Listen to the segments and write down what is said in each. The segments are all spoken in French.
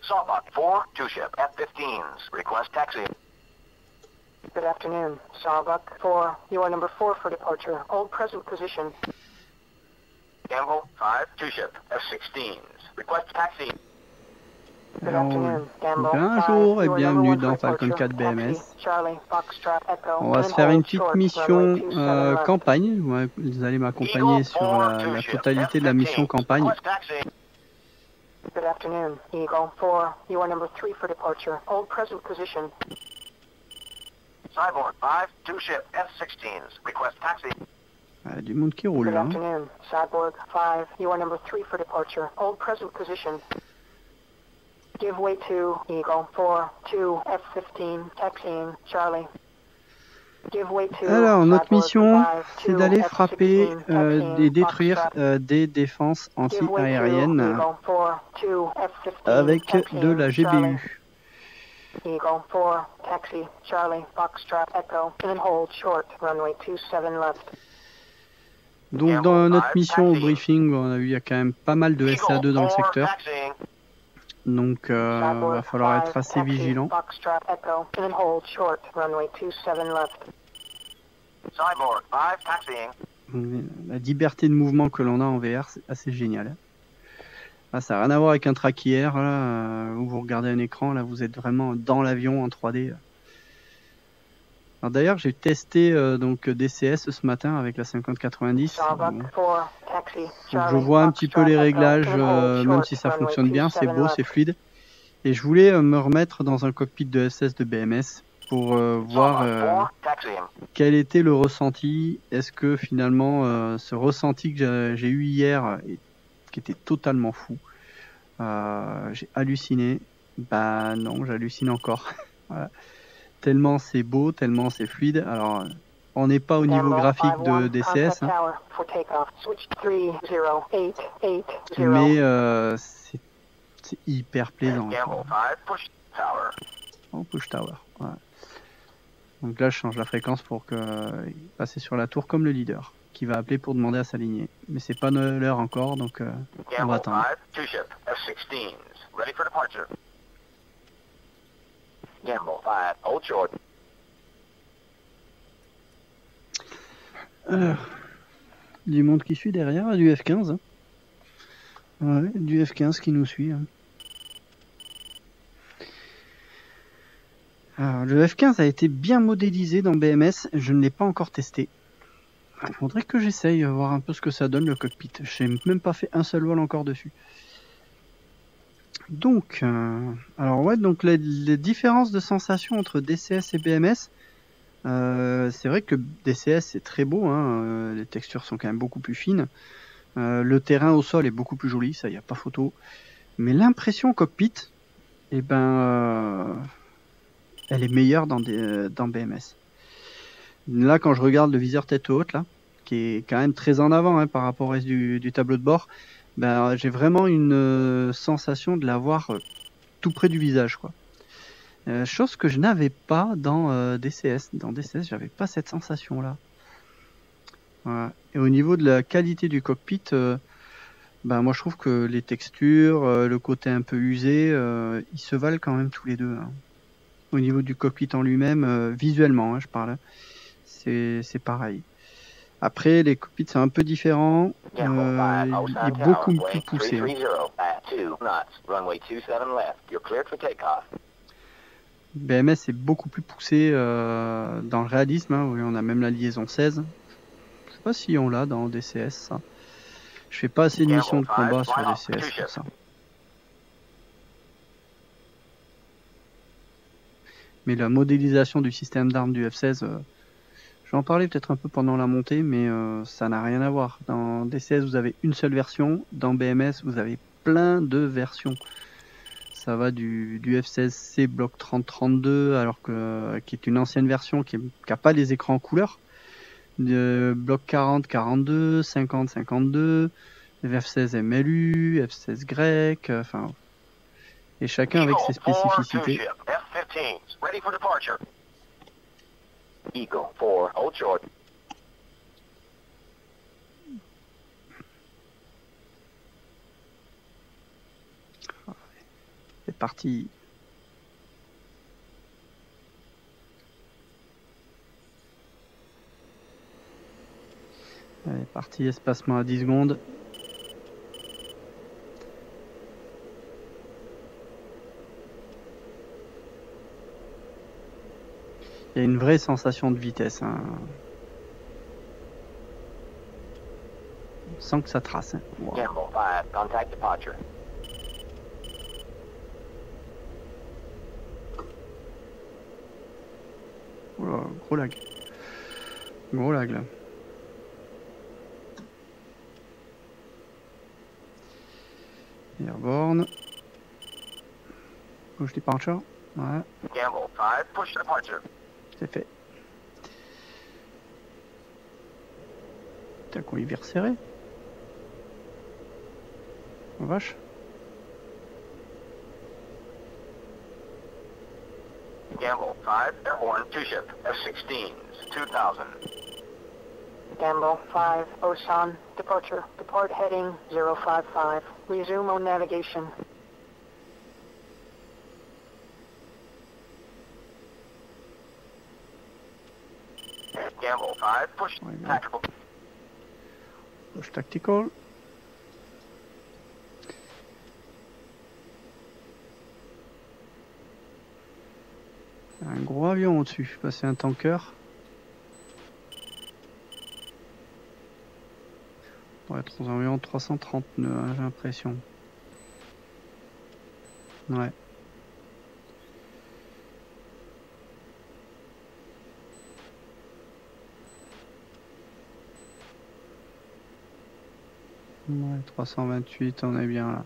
Sawbuck 4, 2 ship, F-15s. Request taxi. Good afternoon. Sawbuck 4, you are number 4 for departure. Hold present position. Gamble 5, 2 ship, F-16s. Request taxi. Good Alors, afternoon. Gamble bonjour 5, et you are number bienvenue 1 for dans Falcon departure. 4 BMS. Taxi, Charlie, Foxtrot, Echo, On va and se faire une hold petite short, mission runway 27 left. campagne. Ouais, vous allez m'accompagner sur la totalité de la mission campagne. Request taxi. Good afternoon. Eagle 4, you are number 3 for departure. Hold present position. Cyborg 5, 2 ship, F-16s. Request taxi. Du monde qui roule Good là. Hein. afternoon. Cyborg 5, you are number 3 for departure. Hold present position. Give way to Eagle 4, 2, F-15, taxiing, Charlie. Give way to Alors, notre Cyborg mission, 5, c'est 2, d'aller F-16, frapper taxiing, et détruire Foxtrot. des défenses Give way to anti-aériennes Eagle 4, 2, F-15, avec de taxiing, la Charlie. GBU. Eagle 4, taxi, Charlie, Foxtrot, Echo, and hold short, runway 27 left. Donc, dans notre mission au briefing, on a vu il y a quand même pas mal de SA2 dans le secteur. Donc, va falloir être assez vigilant. Foxtrot, Echo, and hold short, runway 27 left. Cyborg 5, taxiing. La liberté de mouvement que l'on a en VR, c'est assez génial. Ah, ça n'a rien à voir avec un traquier, là, où vous regardez un écran, là vous êtes vraiment dans l'avion en 3D. Alors d'ailleurs, j'ai testé donc DCS ce matin avec la 5090. Je vois un petit peu les réglages, même si ça fonctionne bien, c'est beau, c'est fluide. Et je voulais me remettre dans un cockpit de FCS de BMS pour voir quel était le ressenti. Est-ce que finalement ce ressenti que j'ai eu hier, qui était totalement fou, j'ai halluciné. Bah non, j'hallucine encore. Voilà. Tellement c'est beau, tellement c'est fluide. Alors, on n'est pas au niveau graphique de DCS, hein, mais c'est hyper plaisant. Oh, push tower. Ouais. Donc là, je change la fréquence pour passer sur la tour comme le leader, qui va appeler pour demander à s'aligner. Mais c'est pas l'heure encore, donc on va attendre. Du monde qui suit derrière, du F-15. Hein. Ouais, du F-15 qui nous suit. Hein. Alors, le F-15 a été bien modélisé dans BMS, je ne l'ai pas encore testé. Il faudrait que j'essaye, voir un peu ce que ça donne le cockpit. Je n'ai même pas fait un seul vol encore dessus. Donc, alors ouais, donc les différences de sensations entre DCS et BMS, c'est vrai que DCS c'est très beau, hein, les textures sont quand même beaucoup plus fines. Le terrain au sol est beaucoup plus joli, ça y a pas photo. Mais l'impression cockpit, eh ben, elle est meilleure dans BMS. Là, quand je regarde le viseur tête haute, là, qui est quand même très en avant hein, par rapport au reste du tableau de bord, ben, j'ai vraiment une sensation de l'avoir tout près du visage, quoi. Chose que je n'avais pas dans DCS. Dans DCS, j'avais pas cette sensation-là. Voilà. Et au niveau de la qualité du cockpit, ben, moi je trouve que les textures, le côté un peu usé, ils se valent quand même tous les deux. Hein. Au niveau du cockpit en lui-même, visuellement, hein, je parle, c'est pareil. Après, les cockpits sont un peu différents, il est beaucoup plus poussé. Hein. BMS est beaucoup plus poussé dans le réalisme, hein, oui, on a même la liaison 16. Je sais pas si on l'a dans DCS, ça. Je fais pas assez de missions de combat sur DCS pour ça. Mais la modélisation du système d'armes du F-16, je vais en parler peut-être un peu pendant la montée, mais ça n'a rien à voir. Dans DCS, vous avez une seule version. Dans BMS, vous avez plein de versions. Ça va du F-16C bloc 3032, alors qui est une ancienne version qui n'a pas les écrans en couleur. De bloc 40-42, 50-52, F-16 MLU, F-16 grec, enfin... et chacun avec ses spécificités. Eagle 4, hold short. parti. Allez, parti, espacement à 10 secondes. Il y a une vraie sensation de vitesse. Hein. On sent que ça trace. Hein. Wow. Gamble 5, contact departure. Oh, gros lag. Gros lag là. Airborne. Push departure. Ouais, Gamble 5, push departure. c'est fait. Putain, qu'on y vire serré. Oh vache. Gamble 5, airborne 2 ship, F-16s, 2000. Gamble 5, Osan, departure. Depart heading 055. Resume on navigation. Gamble 5, push Ouais, bien. tactical. Push tactical. Un gros avion au-dessus. Je sais pas si c'est un tanker. On va être aux environs 330 nœuds, hein, j'ai l'impression. Ouais. Ouais, 328, on est bien là.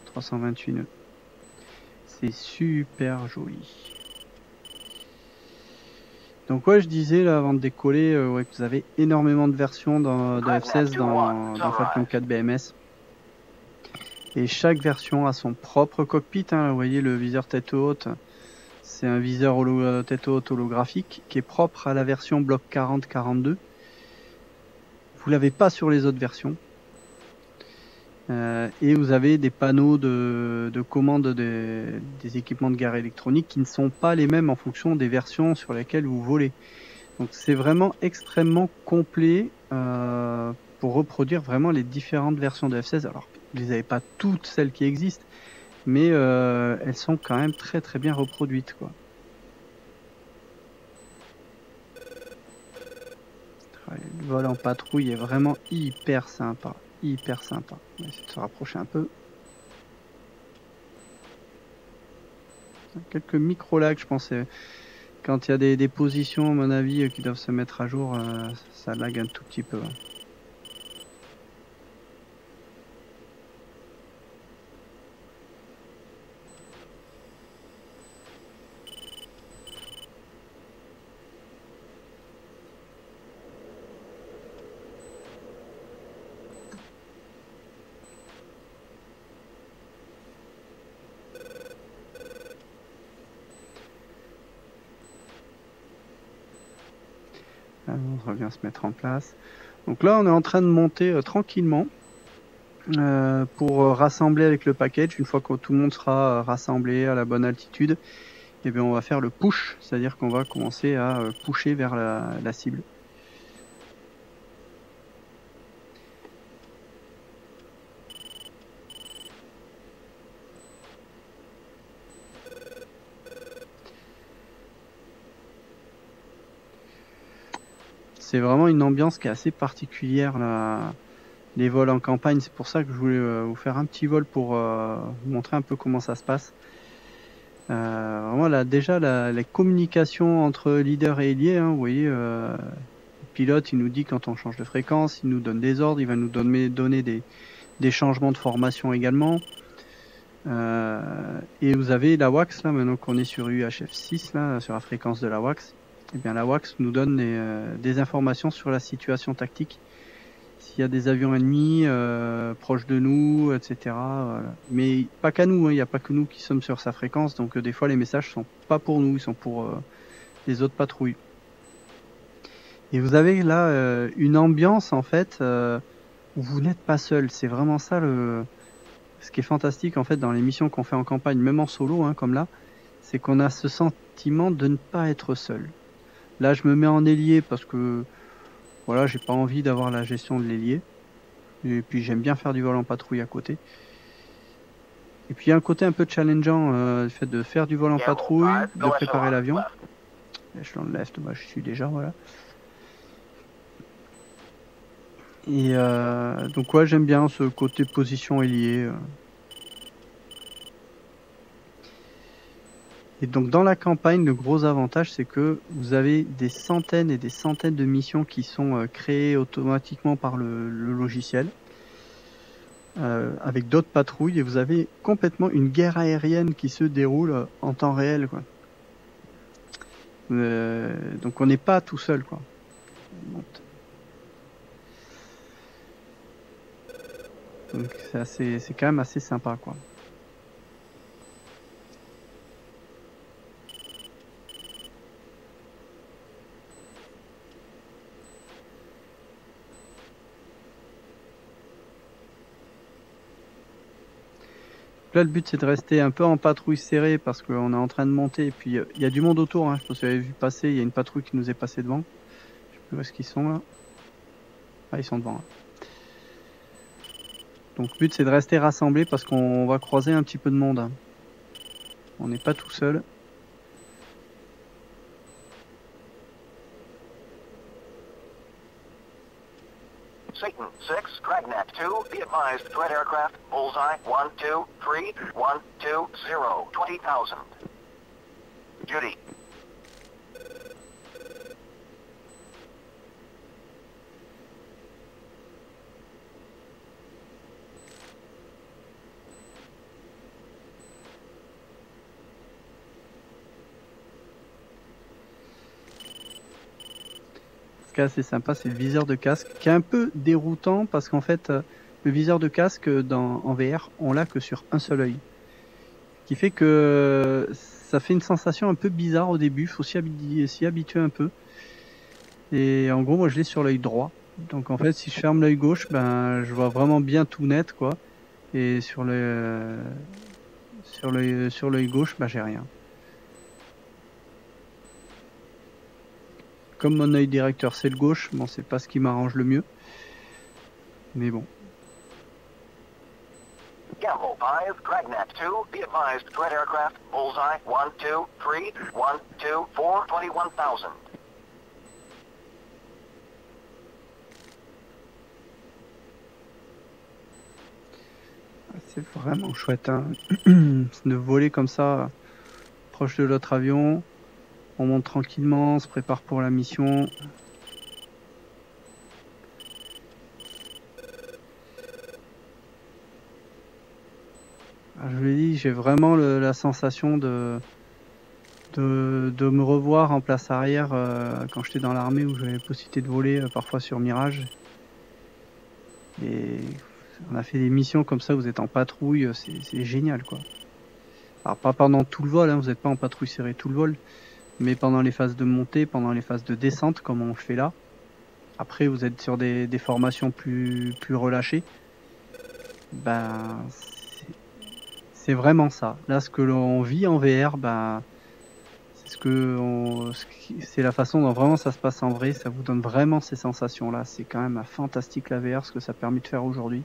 328 nœuds. C'est super joli. Donc ouais, je disais là avant de décoller, ouais, que vous avez énormément de versions de F-16 dans Falcon 4 BMS. Et chaque version a son propre cockpit. Hein. Vous voyez le viseur tête haute, c'est un viseur tête haute holographique qui est propre à la version bloc 40-42. Vous l'avez pas sur les autres versions. Et vous avez des panneaux de commande des équipements de guerre électronique qui ne sont pas les mêmes en fonction des versions sur lesquelles vous volez. Donc c'est vraiment extrêmement complet pour reproduire vraiment les différentes versions de F-16. Alors vous les avez pas toutes celles qui existent, mais elles sont quand même très très bien reproduites, quoi. Le vol en patrouille est vraiment hyper sympa. Hyper sympa. On va essayer de se rapprocher un peu. Quelques micro-lags, je pense. Quand il y a des positions, à mon avis, qui doivent se mettre à jour, ça lag un tout petit peu. On revient se mettre en place. Donc là, on est en train de monter tranquillement pour rassembler avec le package. Une fois que tout le monde sera rassemblé à la bonne altitude, et bien on va faire le push, c'est-à-dire qu'on va commencer à pusher vers la cible. C'est vraiment une ambiance qui est assez particulière là, les vols en campagne. C'est pour ça que je voulais vous faire un petit vol pour vous montrer un peu comment ça se passe. Vraiment là, déjà la communication entre leader et ailier, hein, vous voyez, le pilote il nous dit quand on change de fréquence, il nous donne des ordres, il va nous donner des changements de formation également. Et vous avez la WAX là, maintenant qu'on est sur UHF6 là, sur la fréquence de la WAX. Eh bien, la WAX nous donne des informations sur la situation tactique. S'il y a des avions ennemis proches de nous, etc. Voilà. Mais pas qu'à nous, hein, il n'y a pas que nous qui sommes sur sa fréquence. Donc des fois, les messages sont pas pour nous, ils sont pour les autres patrouilles. Et vous avez là une ambiance en fait où vous n'êtes pas seul. C'est vraiment ça ce qui est fantastique en fait dans les missions qu'on fait en campagne, même en solo, hein, comme là, c'est qu'on a ce sentiment de ne pas être seul. Là, je me mets en ailier parce que voilà, j'ai pas envie d'avoir la gestion de l'ailier. Et puis j'aime bien faire du vol en patrouille à côté. Et puis il y a un côté un peu challengeant, le fait de faire du vol en patrouille, de préparer l'avion. Échelon de left, moi je suis déjà, voilà. Et donc ouais, j'aime bien ce côté position ailier. Et donc dans la campagne, le gros avantage, c'est que vous avez des centaines et des centaines de missions qui sont créées automatiquement par le logiciel, avec d'autres patrouilles, et vous avez complètement une guerre aérienne qui se déroule en temps réel, quoi. Donc on n'est pas tout seul, quoi. Donc c'est quand même assez sympa, quoi. Là, le but, c'est de rester un peu en patrouille serrée parce qu'on est en train de monter. Et puis, il y a du monde autour. Hein. Je pense que vous avez vu passer. Il y a une patrouille qui nous est passée devant. Je sais plus où est-ce qu'ils sont là. Ah, ils sont devant. Là. Donc, le but, c'est de rester rassemblés parce qu'on va croiser un petit peu de monde. On n'est pas tout seul. Satan 6, Dragnet 2, be advised, threat aircraft, bullseye, 1, 2, 3, 1, 2, 0, 20,000. Judy. Ce qui est assez sympa, c'est le viseur de casque qui est un peu déroutant parce qu'en fait, le viseur de casque en VR, on l'a que sur un seul œil. Ce qui fait que ça fait une sensation un peu bizarre au début, il faut s'y habituer un peu. Et en gros, moi je l'ai sur l'œil droit. Donc en fait, si je ferme l'œil gauche, ben je vois vraiment bien tout net, quoi. Et sur l'œil gauche, ben j'ai rien. Comme mon œil directeur c'est le gauche, bon c'est pas ce qui m'arrange le mieux. Mais bon. Gamble 5, Dragnet 2, be advised, threat aircraft, bullseye, 1, 2, 3, 1, 2, 4, 21,000. C'est vraiment chouette, hein. De voler comme ça, proche de l'autre avion. On monte tranquillement, on se prépare pour la mission. Je vous l'ai dit, j'ai vraiment la sensation de me revoir en place arrière quand j'étais dans l'armée où j'avais la possibilité de voler parfois sur Mirage. Et on a fait des missions comme ça, vous êtes en patrouille, c'est génial, quoi. Alors pas pendant tout le vol, hein, vous n'êtes pas en patrouille serrée tout le vol, mais pendant les phases de montée, pendant les phases de descente, comme on le fait là. Après, vous êtes sur des formations plus relâchées. Ben, c'est vraiment ça. Là, ce que l'on vit en VR, ben, c'est la façon dont vraiment ça se passe en vrai. Ça vous donne vraiment ces sensations-là. C'est quand même fantastique la VR, ce que ça permet de faire aujourd'hui.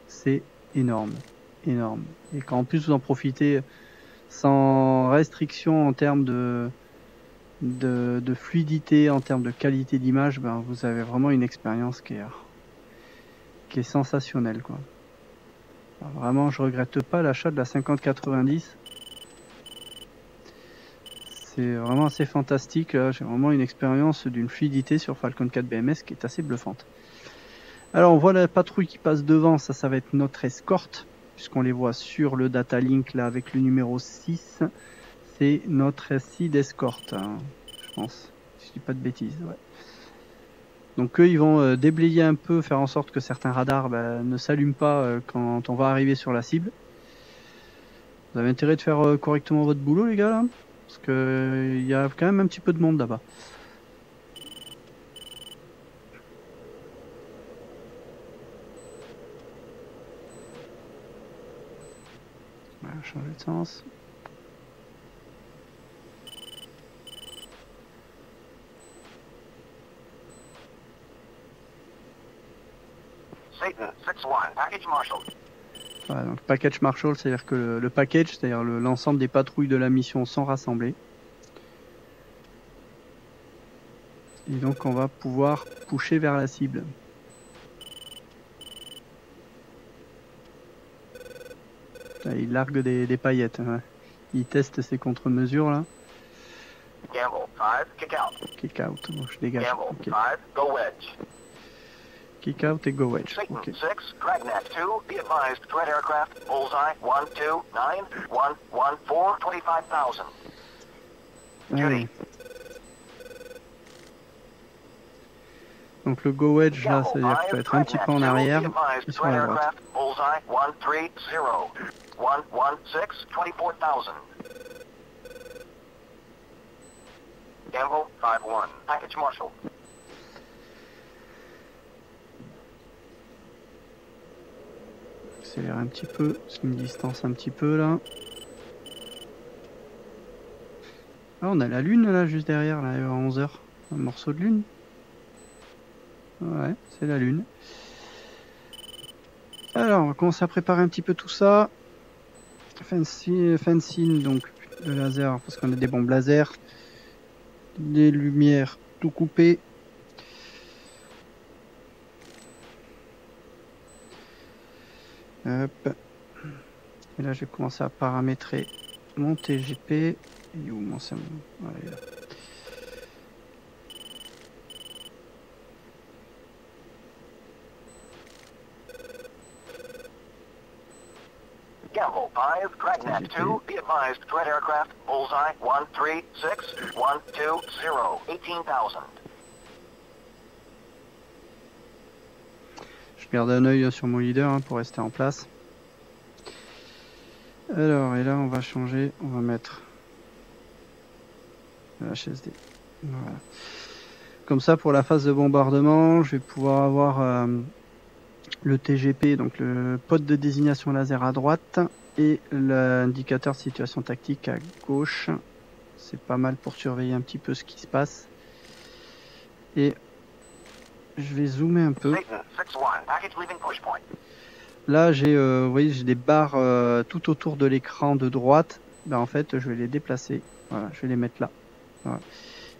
C'est énorme, énorme. Et quand en plus vous en profitez sans restriction en termes de fluidité, en termes de qualité d'image, ben, vous avez vraiment une expérience qui est sensationnelle, quoi. Alors, vraiment, je regrette pas l'achat de la 5090. C'est vraiment assez fantastique. J'ai vraiment une expérience d'une fluidité sur Falcon 4 BMS qui est assez bluffante. Alors on voit la patrouille qui passe devant, ça va être notre escorte, puisqu'on les voit sur le data link là avec le numéro 6. C'est notre SID escorte, hein, je pense, si je dis pas de bêtises. Ouais. Donc eux ils vont déblayer un peu, faire en sorte que certains radars ne s'allument pas quand on va arriver sur la cible. Vous avez intérêt de faire correctement votre boulot les gars là, parce que il y a quand même un petit peu de monde là-bas. changer de sens. Satan 6-1, package Marshall. Voilà, donc package Marshall, c'est-à-dire que le package, c'est-à-dire l'ensemble des patrouilles de la mission sont rassemblées. Et donc on va pouvoir pusher vers la cible. Là, il largue des paillettes. Hein. Il teste ses contre-mesures là. Gamble 5, kick out. Kick out, bon, je dégage. Gamble Okay. 5, go wedge. Kick out et go wedge. Satan Okay. 6, Dragnet 2, be advised, threat aircraft, bullseye 1, 2, 9, 1, 1, 4, 25,000. Allez. Donc le go wedge là, Gamble c'est-à-dire qu'il faut 5, être un petit peu en Dragnet 2, arrière be advised, et sur threat la droite. aircraft, bullseye 1, 3, 0, 1, 1, 6, 24,000. Gamble 5-1, package Marshall. Accélère un petit peu, c'est une distance un petit peu là. Ah, on a la lune là juste derrière, là, à 11h. Un morceau de lune. Ouais, c'est la lune. Alors, on va commencer à préparer un petit peu tout ça. Fencing, donc le laser, parce qu'on a des bombes laser. Les lumières, tout coupé. Hop. Et là, je vais commencer à paramétrer mon TGP. Et où mon ça voilà, il est là. Gamble 5, Dragnet 2, be advised, threat aircraft, bullseye 1, 3, 6, 1, 2, 0, 18,000. Je garde un œil sur mon leader hein, pour rester en place. Alors, et là, on va changer. On va mettre le HSD. Voilà. Comme ça, pour la phase de bombardement, je vais pouvoir avoir le TGP, donc le pod de désignation laser à droite, et l'indicateur de situation tactique à gauche. C'est pas mal pour surveiller un petit peu ce qui se passe. Et je vais zoomer un peu. Satan 6-1, package leaving push point. Là, vous voyez, j'ai des barres tout autour de l'écran de droite. Ben, en fait, je vais les déplacer. Voilà, je vais les mettre là. Voilà.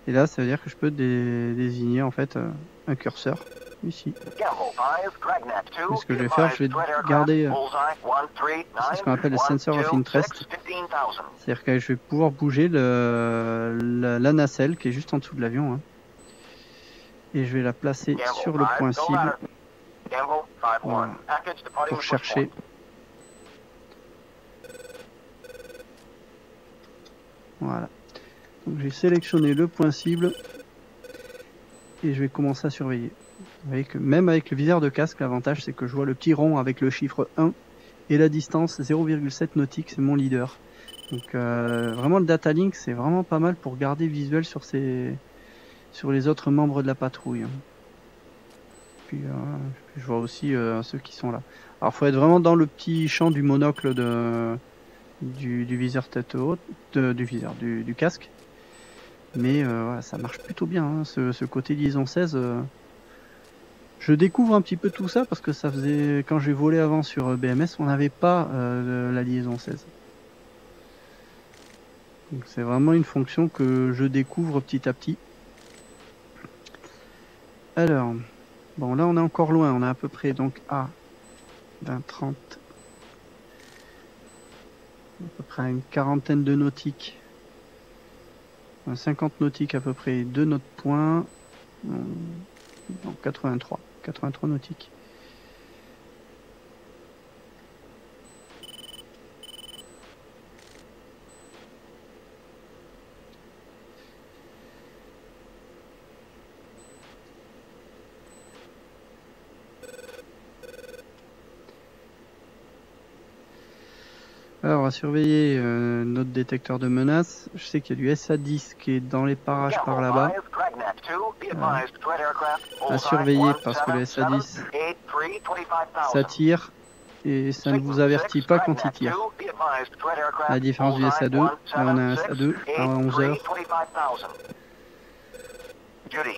Et là, ça veut dire que je peux désigner en fait un curseur ici. Et ce que je vais faire, je vais garder c'est ce qu'on appelle le sensor of interest. C'est-à-dire que je vais pouvoir bouger la nacelle qui est juste en dessous de l'avion. Hein. Et je vais la placer sur le point cible. Voilà. Pour chercher. Voilà. Donc j'ai sélectionné le point cible et je vais commencer à surveiller. Vous voyez que même avec le viseur de casque, l'avantage c'est que je vois le petit rond avec le chiffre 1 et la distance 0,7 nautique, c'est mon leader. Donc vraiment le data link c'est vraiment pas mal pour garder visuel sur les autres membres de la patrouille. Puis je vois aussi ceux qui sont là. Alors faut être vraiment dans le petit champ du monocle du viseur tête haute, du casque. Mais voilà, ça marche plutôt bien, hein, ce côté liaison 16. Je découvre un petit peu tout ça parce que ça faisait quand j'ai volé avant sur BMS, on n'avait pas la liaison 16. Donc c'est vraiment une fonction que je découvre petit à petit. Alors, bon là on est encore loin, on est à peu près donc à 20-30, à peu près à une quarantaine de nautiques. 50 nautiques à peu près de notre point. Non, 83 nautiques. Alors, on va surveiller notre détecteur de menace. Je sais qu'il y a du SA-10 qui est dans les parages par là-bas. À surveiller parce que le SA-10, ça tire. et ça ne vous avertit pas quand il tire. À la différence du SA2, là on a un SA2 à 11 heures. Judy.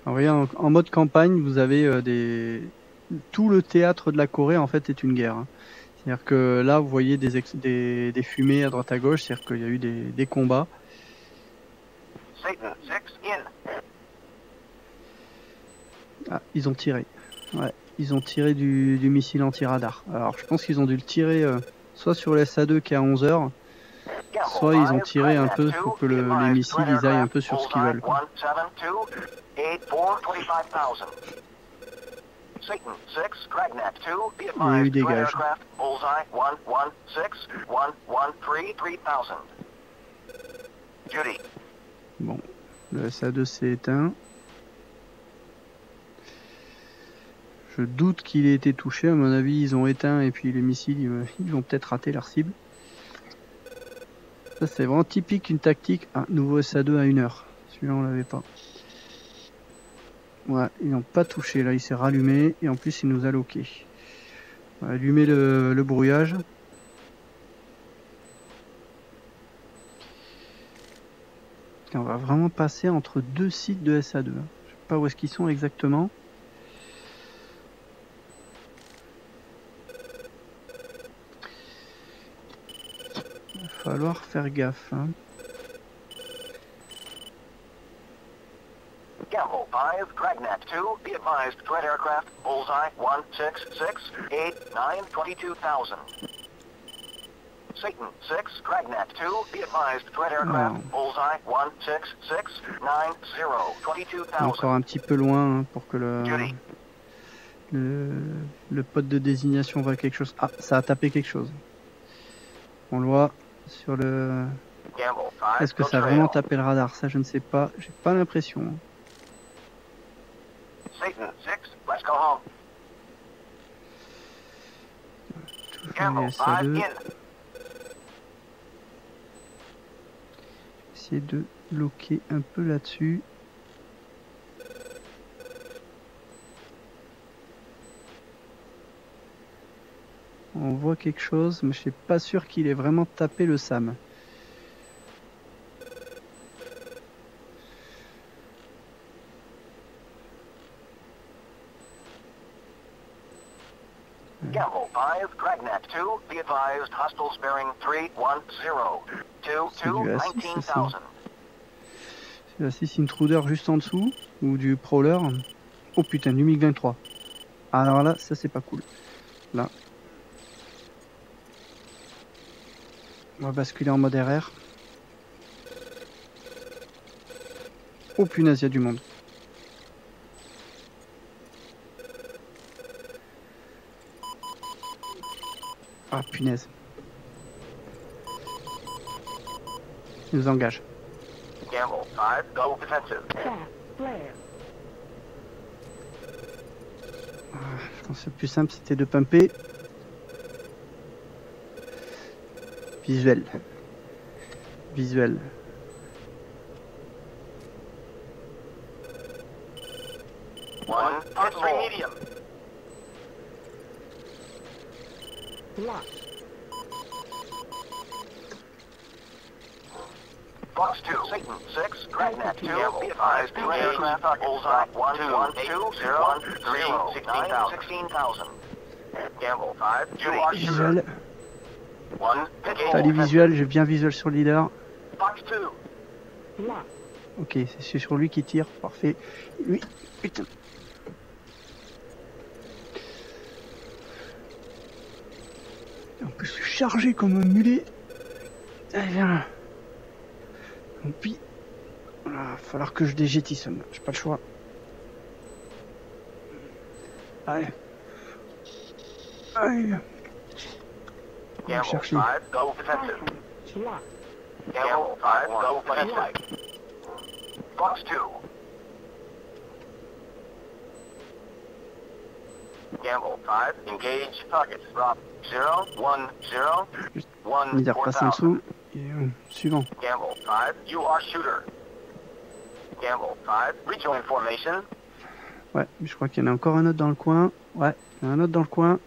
Alors, voyez, en mode campagne, vous avez tout le théâtre de la Corée en fait est une guerre. Hein. C'est-à-dire que là, vous voyez des fumées à droite à gauche, c'est-à-dire qu'il y a eu des combats. Satan 6 in. Ah, ils ont tiré. Ouais, ils ont tiré du missile anti-radar. Alors, je pense qu'ils ont dû le tirer soit sur le SA2 qui est à 11 heures, soit ils ont tiré un peu pour que les missiles ils aillent un peu sur ce qu'ils veulent. Quoi. Satan 6, Dragnet 2, be Il y a eu advised, des threat gages. aircraft, bullseye 116, 113, 3000. Judy. Bon, le SA2 s'est éteint. Je doute qu'il ait été touché. À mon avis, ils ont éteint et puis les missiles, ils vont peut-être rater leur cible. Ça, c'est vraiment typique une tactique. Ah, nouveau SA2 à 1 heure. Celui-là, on l'avait pas. Ouais, ils n'ont pas touché. Là, il s'est rallumé et en plus, il nous a loqué. On va allumer le brouillage. Et on va vraiment passer entre deux sites de SA2. Je sais pas où est-ce qu'ils sont exactement. Il va falloir faire gaffe. Hein. Gamble 5, Dragnet 2, be advised, threat aircraft, bullseye 166, 89, 22,000. Satan 6, Dragnet 2, be advised, threat aircraft, bullseye 166, 90, 22,000. Encore un petit peu loin hein, pour que Judy. le pote de désignation voit quelque chose. Ah, ça a tapé quelque chose. On le voit sur le... Gamble 5, Est-ce que ça a vraiment tapé le radar? Ça, je ne sais pas. J'ai pas l'impression. Satan 6, let's go home. Toujours Gamble les 5 SA2. in. Essayer de bloquer un peu là-dessus. On voit quelque chose, mais je suis pas sûr qu'il ait vraiment tapé le SAM. Gamble 5, Dragnet 2, be advised, hostiles bearing 310, 22, du A6, 19,000. C'est la 6 Intruder juste en dessous, ou du Prowler. Oh putain, du MiG-23. Alors là, ça c'est pas cool. Là. On va basculer en mode RR. Oh punaise, il y a du monde. Ah punaise. Il nous engage. Gamble 5, go defensive. Je pense que le plus simple c'était de pumper. Visuel. Visuel. One, X-ray medium. Fox 2, Satan 6, Dragnet 2, be advised, two aircraft, bullseye 118, 16,000. Gamble 5, Judy. Visuel. One, T'as les visuels, j'ai bien visuel sur le leader. Fox 2. Ok, c'est sur lui qui tire, parfait. Lui, putain. En plus, je suis chargé comme un mulet. Allez, viens là. Donc, puis, il va falloir que je dégétisse, j'ai pas le choix. Allez. Allez. On va Gamble chercher. 5, go defensive. Gamble 5, go defensive. Fox 2. Gamble 5, engage target. Drop 0, 1, 0, 1, Leader passe en 4000. dessous. Et suivant. Gamble 5, you are shooter. Gamble 5, rejoin formation. Ouais, je crois qu'il y en a encore un autre dans le coin. Ouais, il y en a un autre dans le coin.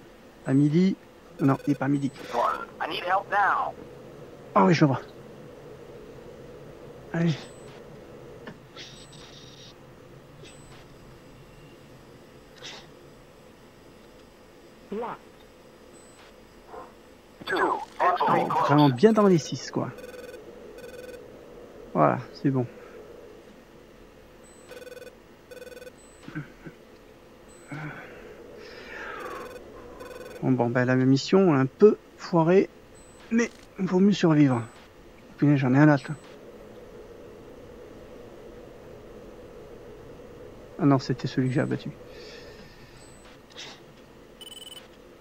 À midi. Non, il n'est pas à midi. 1, I need help now. Ah oui, je le vois. Allez. Locked. 2, entry Vraiment close. bien dans les 6, quoi. Voilà, c'est bon. Bon, ben la mission un peu foirée, mais il vaut mieux survivre. Punaise, j'en ai un autre là. Ah non, c'était celui que j'ai abattu.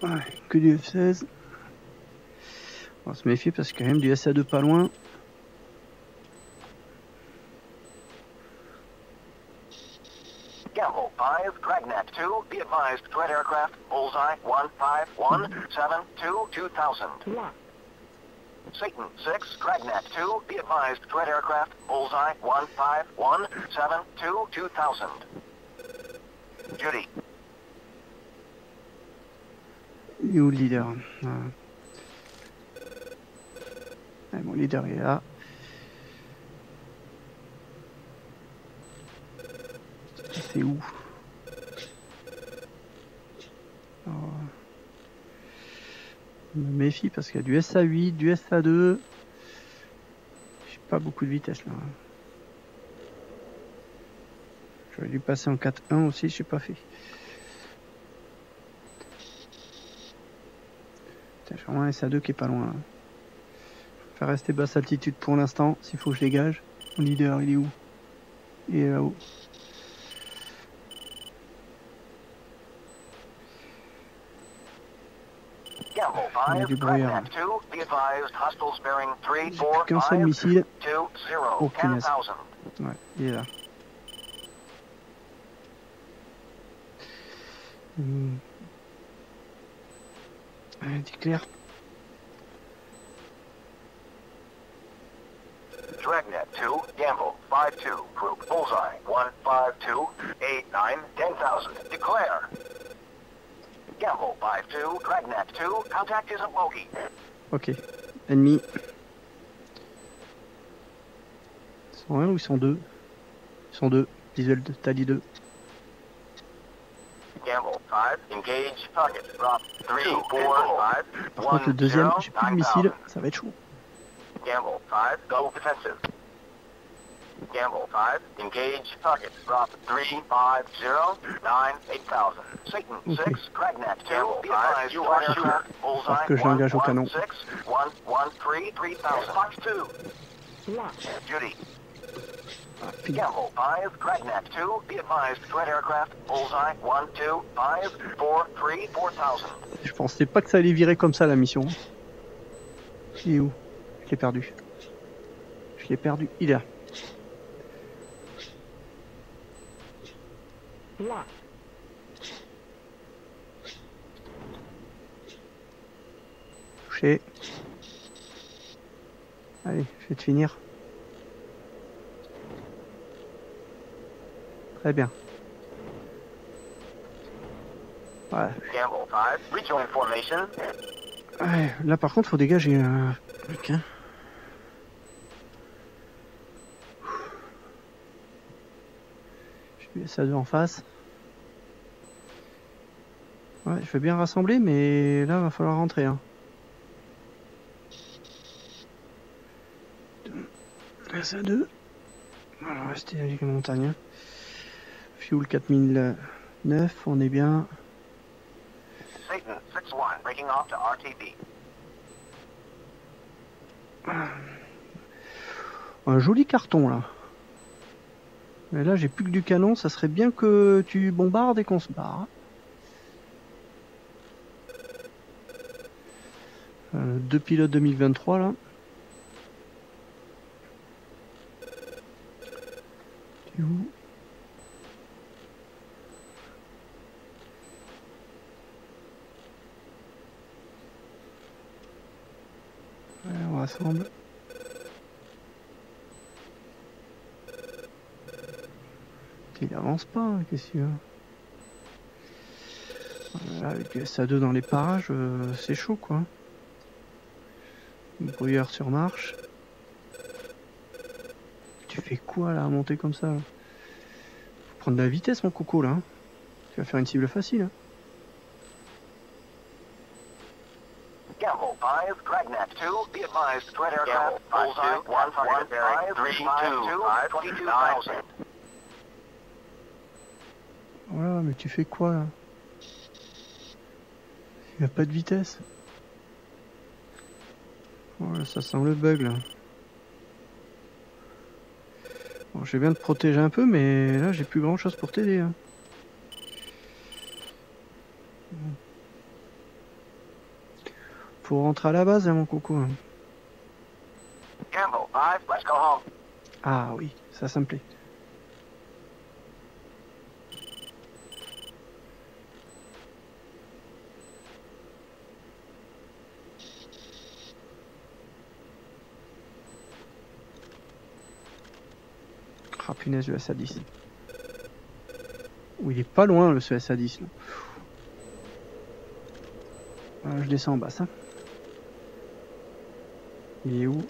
Ouais, que du F16. On va se méfier parce qu'il y a quand même du SA2 pas loin. Gamble 5, Dragnet 2, be advised, threat aircraft, bullseye 151722 2000. Locked. Satan 6, Dragnet 2, be advised, threat aircraft, bullseye 151722 2000. Judy, Il est où le leader? Ouais, mon leader est là. C'est où? Alors, je me méfie parce qu'il y a du SA8, du SA2. J'ai pas beaucoup de vitesse là. J'aurais dû passer en 4-1 aussi, j'ai pas fait. Putain, j'ai vraiment un SA2 qui est pas loin là. Je vais faire rester basse altitude pour l'instant, s'il faut que je dégage. Mon leader, il est où? Il est là-haut. Gamble Il y a 5, du brouillard. Dragnet 2, be advised, hostiles bearing 3, J'ai 4, plus qu'un seul 5, missile. 2, 0, Oh, punaise. 10,000. Ouais, il est là. Allez, dis clair. Dragnet 2, Gamble 5-2, group bullseye 152, 89, 10,000. Declare. Gamble 5-2, Dragnet 2, contact isn't bogey. Ok. Ennemi. Ils sont un ou ils sont deux? Ils sont deux. Diesel, Tali 2. Gamble 5, engage target. Drop 3, 4, 5, Par contre, 1, le deuxième, 0, j'ai plus de 9,000. missile. Ça va être chaud. Gamble 5, go defensive. Gamble 5, engage target. Drop 3, 5, 0, 9, 8,000. Satan Ok. 6, Dragnet 2, be advised, you are aircraft, bullseye que je l'engage au canon. 116, 113, 3,000. Fox 2, Locked. Judy. Ah, fini. Gamble 5, Dragnet 2, be advised, threat aircraft, bullseye 1, 2, 5, 4, 3, 4,000. Je pensais pas que ça allait virer comme ça la mission. Il est où? Je l'ai perdu. Je l'ai perdu. Il est là. Locked. Touché. Allez, je vais te finir. Très bien. Ouais. Gamble 5, rejoin formation. Ouais, là par contre, faut dégager un truc, hein. J'ai ça deux en face. Ouais, je veux bien rassembler, mais là, va falloir rentrer, hein. Ça deux. Voilà, rester avec les montagnes. Fuel 4009, on est bien. Satan 6-1, breaking off to RTB. Un joli carton là. Mais là j'ai plus que du canon, ça serait bien que tu bombardes et qu'on se barre. Deux pilotes 2023 là. Tu es où? rassemble. Il avance pas, hein, qu'est-ce qu'il y a? Avec le SA2 dans les parages, c'est chaud quoi. Brouillard sur marche. Tu fais quoi là à monter comme ça là? Faut prendre de la vitesse mon coco là. Hein. Tu vas faire une cible facile. Hein. Gamble 5, Dragnet 2, be advised, threat aircraft, bullseye, 115, 22,000. Voilà, mais tu fais quoi là? Il n'y a pas de vitesse. Voilà, ça sent le bug là. Bon, je viens de te protéger un peu, mais là j'ai plus grand chose pour t'aider. Hein. Faut rentrer à la base, hein, mon coco. Hein. Gamble 5, let's go home. Ah oui, ça me plaît. Ah punaise, le SA10. Oh, il est pas loin le ce SA10 là. Voilà, je descends en bas ça. Il est où?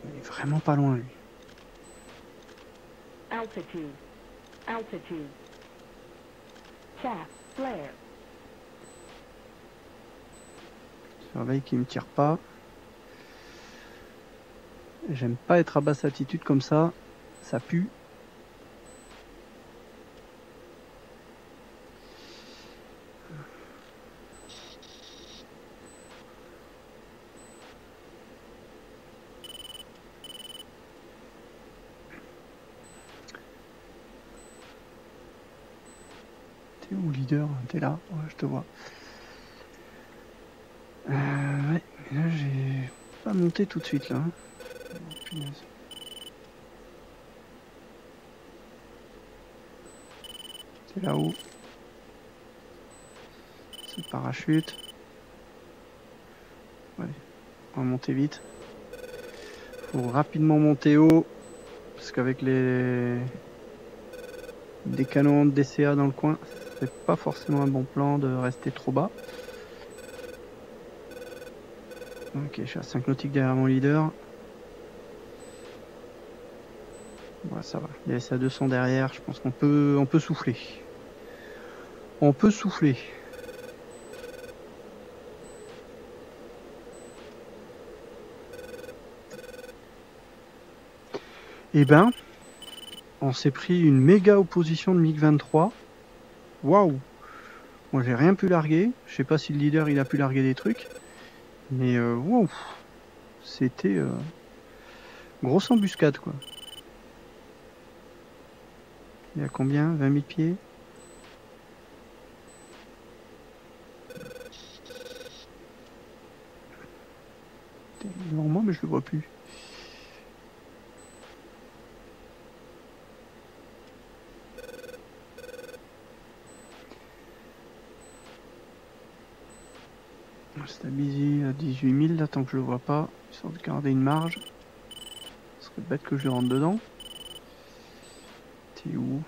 Il est vraiment pas loin lui. Altitude. Altitude. Chaff. Flare. Surveille qu'il me tire pas. J'aime pas être à basse altitude comme ça. Ça pue. T'es où leader? T'es là? Ouais, je te vois. Ouais, mais là j'ai pas monté tout de suite là. Hein. Oh, punaise. C'est là-haut. C'est le parachute. Ouais, on va monter vite. Faut rapidement monter haut. Parce qu'avec des canons de DCA dans le coin, c'est pas forcément un bon plan de rester trop bas. Ok, je suis à 5 nautiques derrière mon leader. Ouais, ça va. Les SA2 sont derrière, je pense qu'on peut souffler. On peut souffler. Eh ben, on s'est pris une méga opposition de MiG-23. Waouh! Moi j'ai rien pu larguer. Je sais pas si le leader il a pu larguer des trucs. Mais wow! C'était grosse embuscade quoi. Il y a combien? 20 000 pieds? Devant moi mais je le vois plus. Stabiliser à 18 000 là tant que je le vois pas, histoire de garder une marge. Ce serait bête que je rentre dedans. T'es où?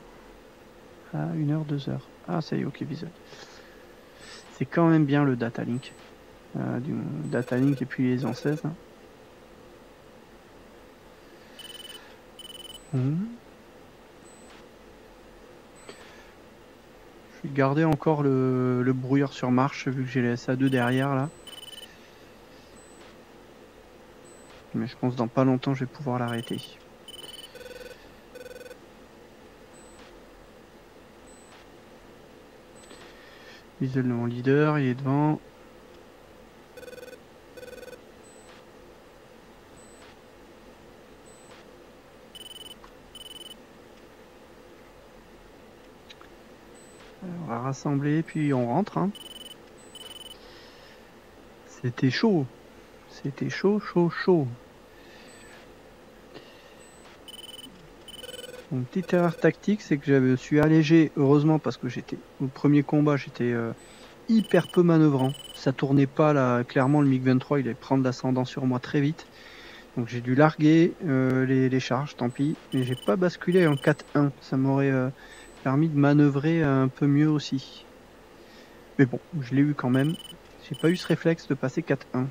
Ah, 1 heure, 2 heures. Ah, ça y est, ok, visuel. C'est quand même bien le data link. Du data link et puis les AN16. Hein. Je vais garder encore le brouilleur sur marche vu que j'ai les SA2 derrière là. Mais je pense dans pas longtemps je vais pouvoir l'arrêter. Visuel de mon leader, il est devant. On va rassembler puis on rentre. Hein. C'était chaud. C'était chaud, chaud, chaud. Mon petite erreur tactique, c'est que je me suis allégé, heureusement parce que j'étais au premier combat, j'étais hyper peu manœuvrant. ça tournait pas là. Clairement, le MiG-23 il allait prendre l'ascendant sur moi très vite. Donc j'ai dû larguer les charges, tant pis. Mais j'ai pas basculé en 4-1. Ça m'aurait permis de manœuvrer un peu mieux aussi. Mais bon, je l'ai eu quand même. J'ai pas eu ce réflexe de passer 4-1.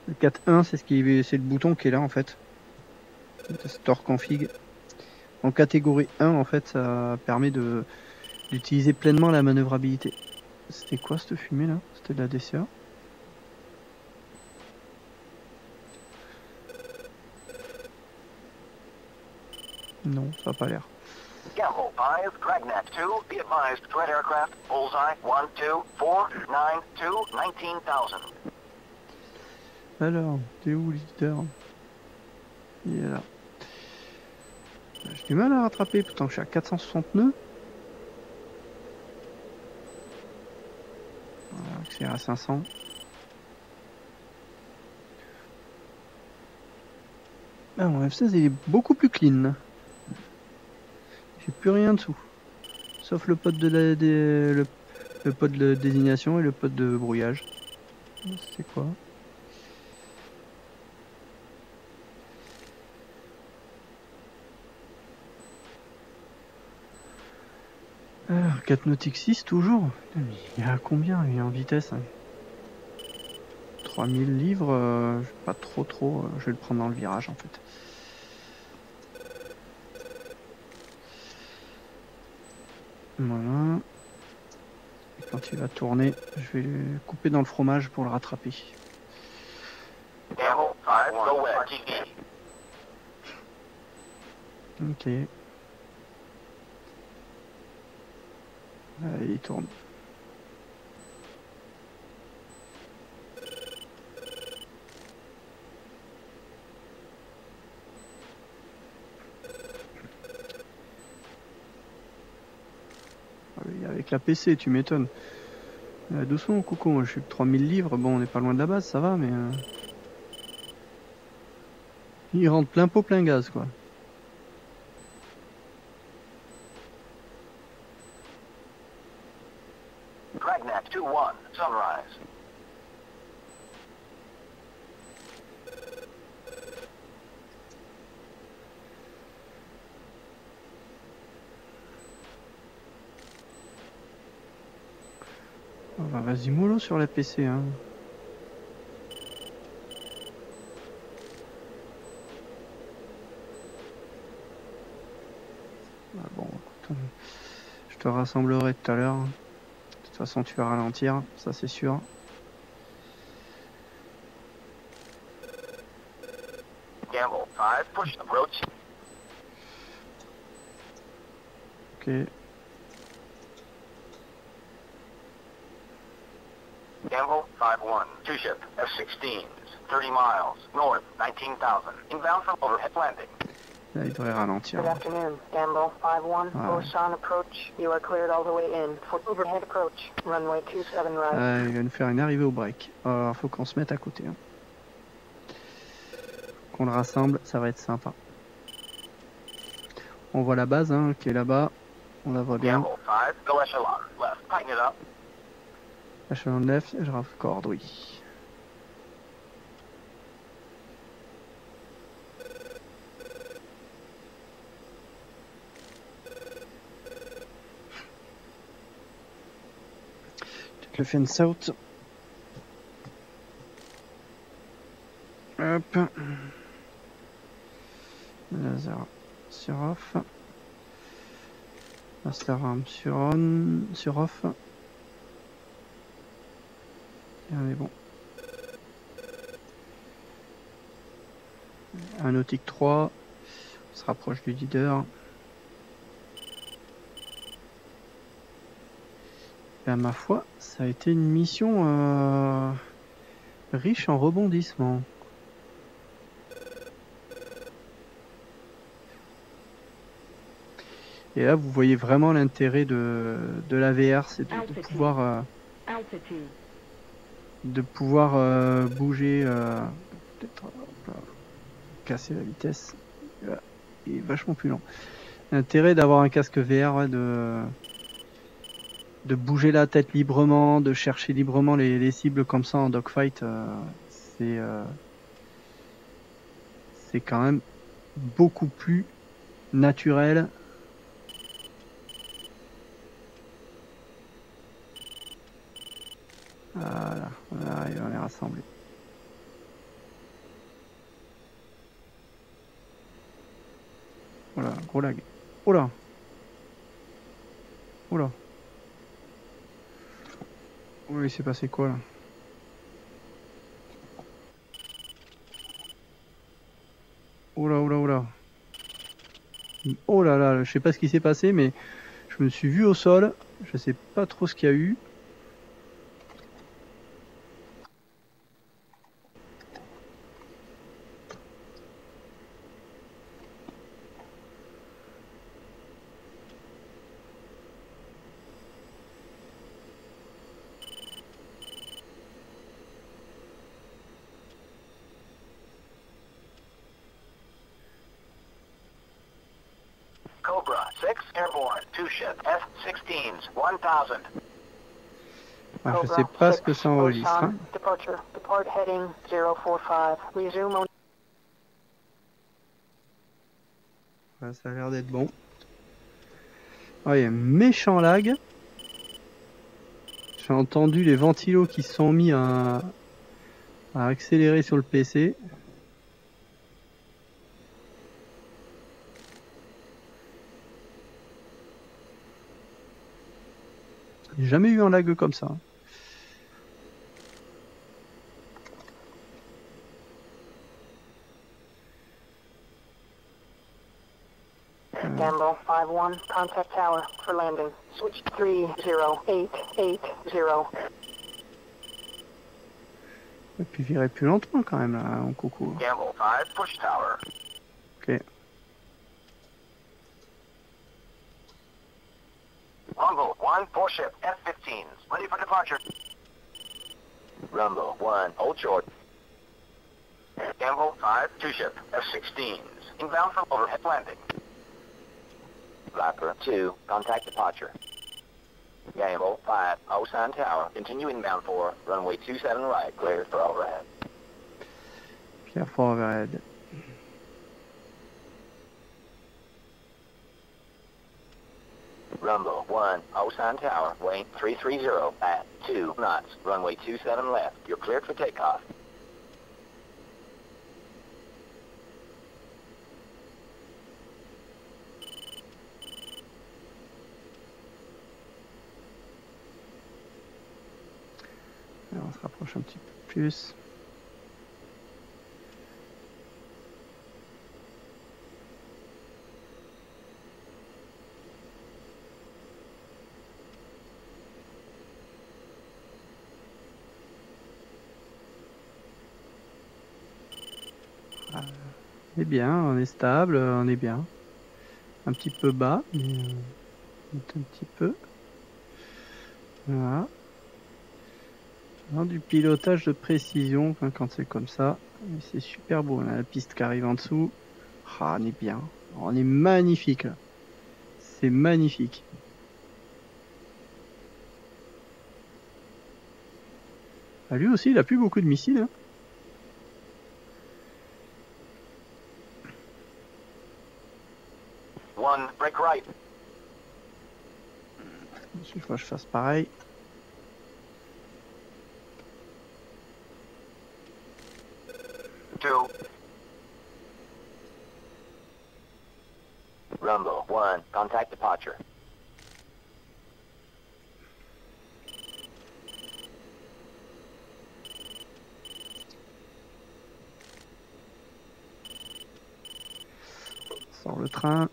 Le 4-1, c'est le bouton qui est là en fait. Store config. En catégorie 1, en fait, ça permet d'utiliser pleinement la manœuvrabilité. C'était quoi cette fumée là? C'était de la DCA? Non, ça n'a pas l'air. Gamble 5, Dragnet 2, be advised, threat aircraft, bullseye 1, 2, 4, 9, 2, 19,000. Alors, t'es où, leader? Il est là. J'ai du mal à rattraper, pourtant je suis à 460 nœuds. Voilà, accélère à 500. Ah, mon F16 il est beaucoup plus clean. J'ai plus rien dessous. Sauf le pod le pod de désignation et le pod de brouillage. C'est quoi? Alors, 4 nautique 6 toujours. Il est à combien? Il est en vitesse hein. 3000 livres, pas trop, je vais le prendre dans le virage en fait. Voilà. Et quand il va tourner, je vais le couper dans le fromage pour le rattraper. Gamble 5, go RTB. Ok. Allez, il tourne. Avec la PC, tu m'étonnes. Doucement, coucou, moi je suis que 3000 livres. Bon, on n'est pas loin de la base, ça va, mais. Il rentre plein pot, plein gaz, quoi. Dragnet 2-1, sunrise. Oh, bah, vas-y, mollo sur la PC, hein. Ah, bon, écoute, je te rassemblerai tout à l'heure. De toute façon, tu vas ralentir, ça c'est sûr. Gamble 5, push approach. Ok. Gamble 5-1, two ship, F-16s, 30 miles, north, 19,000, inbound from overhead landing. Là, il devrait ralentir. Good afternoon, Gamble 5-1, Busan approach. You are cleared all the way in for overhead approach. Runway 27 right. Il va nous faire une arrivée au break. Alors, faut qu'on se mette à côté. Hein. Qu'on le rassemble, ça va être sympa. On voit la base hein, qui est là-bas. On la voit bien. Gamble 5, go echelon, left, tighten it up. Echelon left, je raccorde, oui. Le fence out. Hop. Laser sur off. Master arm sur on, sur off. Et on est bon. Un nautique 3. On se rapproche du leader. Et à ma foi, ça a été une mission riche en rebondissements. Et là, vous voyez vraiment l'intérêt de la VR, c'est de pouvoir bouger, peut-être casser la vitesse. Il est vachement plus lent. L'intérêt d'avoir un casque VR, ouais, de bouger la tête librement, de chercher librement les cibles comme ça en dogfight, c'est quand même beaucoup plus naturel. Voilà, on arrive à les rassembler. Voilà, gros lag. Oh là. Oh là. Oui, il s'est passé quoi là? Oh là, oh là, oh là. Oh là là, je sais pas ce qui s'est passé, mais je me suis vu au sol. Je sais pas trop ce qu'il y a eu. Cobra 6 airborne, 2 ship F-16s, 1000. Ah, je Cobra sais pas ce 6, que ça enregistre. Osan, Hein. departure. Depart heading 045. Resume on... Ouais, ça a l'air d'être bon. Oh, il y a un méchant lag. J'ai entendu les ventilos qui se sont mis à accélérer sur le PC. J'ai jamais eu un lag comme ça. Gambo 5-1, contact tower for landing. Switch 30880. Et puis virer plus lentement quand même là, en coucou. Gamble 5, push tower. Ok. Rumble 1, 4 ship F-15s, ready for departure. Rumble 1, hold short. Gamble 5, 2 ship F-16s, inbound from overhead landing. Viper 2, contact departure. Gamble 5, Osan Tower, continue inbound for runway 27 right, cleared for overhead. Clear for overhead. Rumble 1, Osan Tower, weight 330 at 2 knots, runway 27 left. You're cleared for takeoff. Alors, on se rapproche un petit peu plus. On est bien, on est stable, on est bien. Un petit peu bas, mais on monte un petit peu. Voilà. Alors, du pilotage de précision quand c'est comme ça. C'est super beau. On a la piste qui arrive en dessous. Ah, on est bien. On est magnifique là. C'est magnifique. Ah, lui aussi, il a plus beaucoup de missiles. Hein. One, break right. Il faut que je fasse pareil. Two. Rumble 1, contact departure. Sort le train.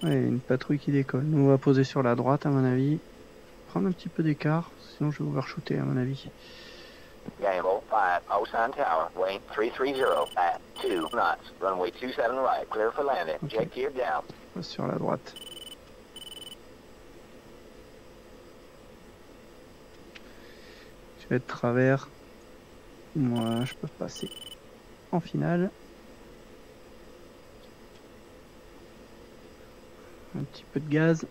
Ouais, une patrouille qui décolle. Nous on va poser sur la droite à mon avis. Prendre un petit peu d'écart, sinon je vais overshooter à mon avis. Gamble 5, Osan Tower, Wayne 330 at 2 knots, runway 27 right, clear for landing, jet gear down. Sur la droite. Je vais de travers. Moi, je peux passer en finale. Un petit peu de gaz.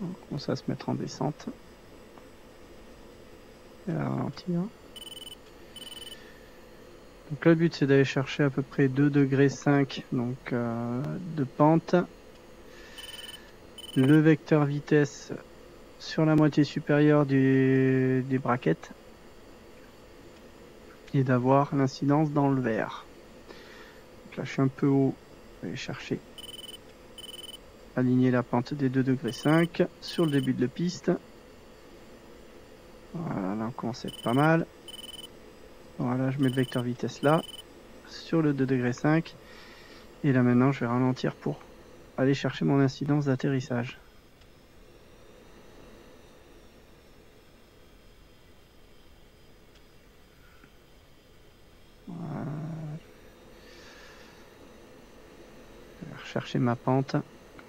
On commence à se mettre en descente. Et à ralentir. Donc là, le but c'est d'aller chercher à peu près 2,5 degrés donc, de pente. Le vecteur vitesse sur la moitié supérieure des braquettes. Et d'avoir l'incidence dans le vert. Donc là je suis un peu haut. Je vais aller chercher. Aligner la pente des 2,5 degrés sur le début de la piste. Voilà, là on commence à être pas mal. Voilà, je mets le vecteur vitesse là, sur le 2,5 degrés. Et là maintenant je vais ralentir pour aller chercher mon incidence d'atterrissage. Voilà. Je vais rechercher ma pente,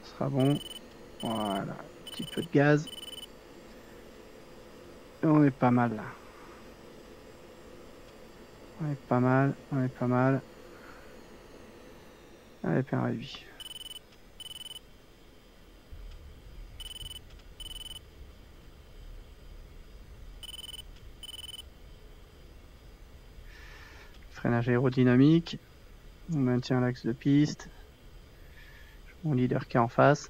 ce sera bon. Voilà, un petit peu de gaz. Et on est pas mal là. On est pas mal, on est pas mal. Allez, plein réduit. Freinage aérodynamique. On maintient l'axe de piste. Mon leader qui est en face.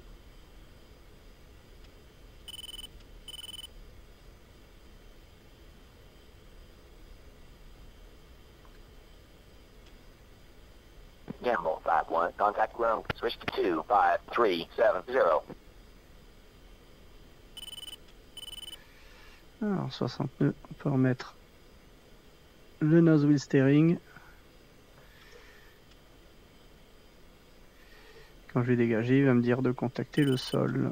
Gamble 5-1, contact ground, switch to 2, 5, 3, 7, 0. Alors 60 nœuds, on peut remettre le nose wheel steering. Quand je vais dégager, il va me dire de contacter le sol.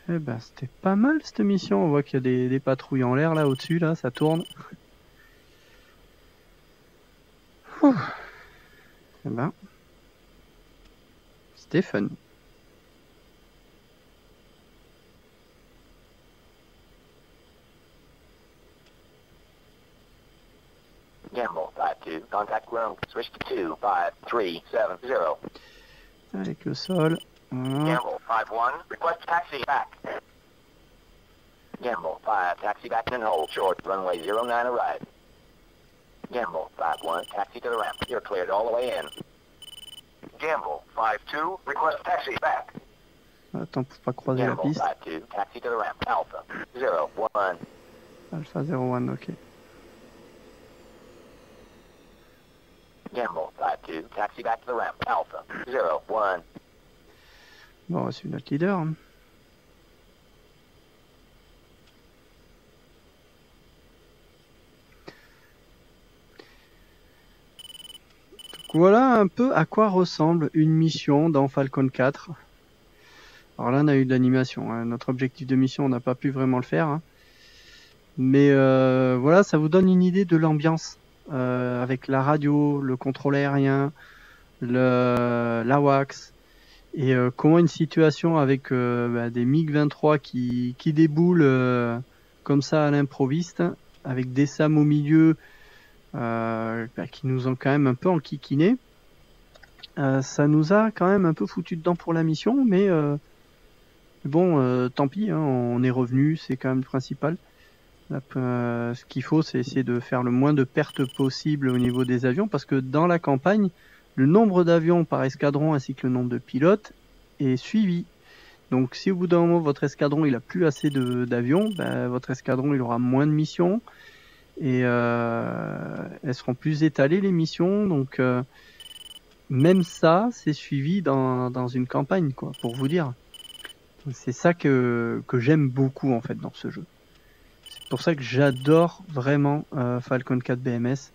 Eh ben c'était pas mal cette mission, on voit qu'il y a des patrouilles en l'air là au-dessus, là ça tourne. Ouh. Eh ben, c'était fun. Gamble 5-2, contact ground, switch to 2, 5, 3, 7, 0. Avec le sol. Voilà. Gamble 5-1, request taxi back. Gamble 5, taxi back and hold short, runway 09 arrive. Gamble 5-1, taxi to the ramp. You're cleared all the way in. Gamble 5-2, request taxi back. Attends pour pas croiser la Gamble piste. 5-2, taxi to the ramp. Alpha 01. Alpha 01, ok. Gamble 5-2, taxi back to the ramp. Alpha 01. Bon, c'est notre leader. Hein. Donc voilà un peu à quoi ressemble une mission dans Falcon 4. Alors là, on a eu de l'animation. Hein. Notre objectif de mission, on n'a pas pu vraiment le faire. Hein. Mais voilà, ça vous donne une idée de l'ambiance. Avec la radio, le contrôle aérien, l'AWACS. Et comment une situation avec des MiG-23 qui déboulent comme ça à l'improviste, avec des SAM au milieu qui nous ont quand même un peu enquiquinés. Ça nous a quand même un peu foutu dedans pour la mission, mais bon, tant pis, hein, on est revenu, c'est quand même le principal. Ce qu'il faut, c'est essayer de faire le moins de pertes possible au niveau des avions, parce que dans la campagne, le nombre d'avions par escadron ainsi que le nombre de pilotes est suivi. Donc si au bout d'un moment votre escadron il a plus assez d'avions, votre escadron il aura moins de missions et elles seront plus étalées les missions. Donc même ça c'est suivi dans une campagne, quoi, pour vous dire. C'est ça que j'aime beaucoup en fait dans ce jeu. C'est pour ça que j'adore vraiment Falcon 4 BMS.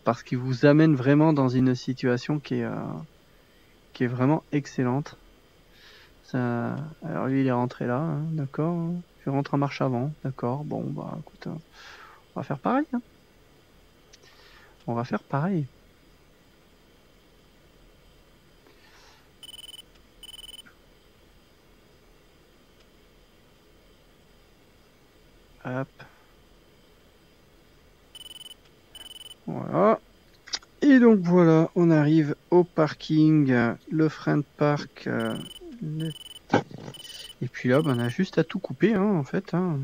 parce qu'il vous amène vraiment dans une situation qui est vraiment excellente. Ça... Alors lui il est rentré là, hein, d'accord. Je rentre en marche avant, d'accord. Bon bah écoute, on va faire pareil. Hein. On va faire pareil. Hop. Voilà. Et donc voilà, on arrive au parking, le Friend Park. Et puis là, on a juste à tout couper, hein, en fait. Hein.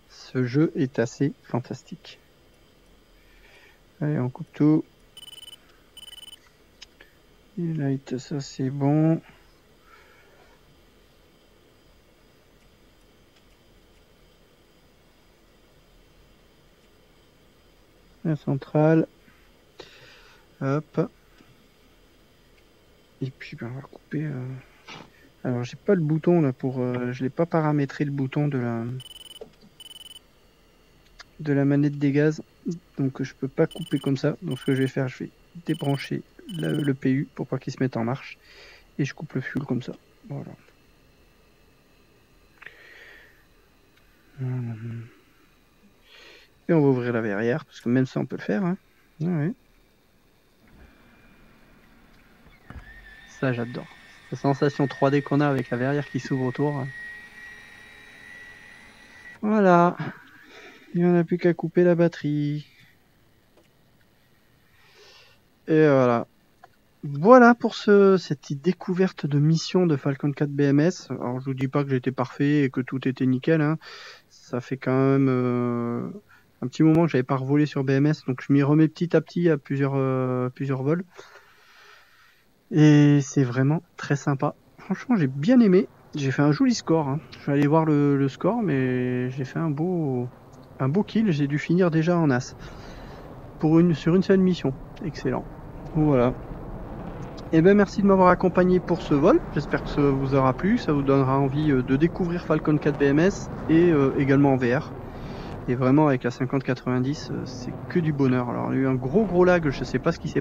Ce jeu est assez fantastique. Allez, on coupe tout. Les lights, ça c'est bon. La centrale. Hop. Et puis ben, on va couper. Alors j'ai pas le bouton là pour. Je l'ai pas paramétré le bouton de la manette des gaz. Donc je peux pas couper comme ça. Donc ce que je vais faire, je vais débrancher le PU pour pas qu'il se mette en marche. Et je coupe le fuel comme ça. Voilà. Et on va ouvrir la verrière, parce que même ça on peut le faire. Hein. Ouais. Ça j'adore. La sensation 3D qu'on a avec la verrière qui s'ouvre autour. Voilà. Il n'y en a plus qu'à couper la batterie. Et voilà. Voilà pour cette découverte de mission de Falcon 4 BMS. Alors je vous dis pas que j'étais parfait et que tout était nickel. Hein. Ça fait quand même un petit moment que j'avais pas revolé sur BMS, donc je m'y remets petit à petit à plusieurs vols. Et c'est vraiment très sympa. Franchement, j'ai bien aimé. J'ai fait un joli score. Hein. Je vais aller voir le score, mais j'ai fait un beau kill. J'ai dû finir déjà en as sur une seule mission. Excellent. Voilà. Et ben merci de m'avoir accompagné pour ce vol. J'espère que ça vous aura plu. Ça vous donnera envie de découvrir Falcon 4 BMS et également en VR. Et vraiment avec la 5090, c'est que du bonheur. Alors il y a eu un gros lag. Je sais pas ce qui s'est passé.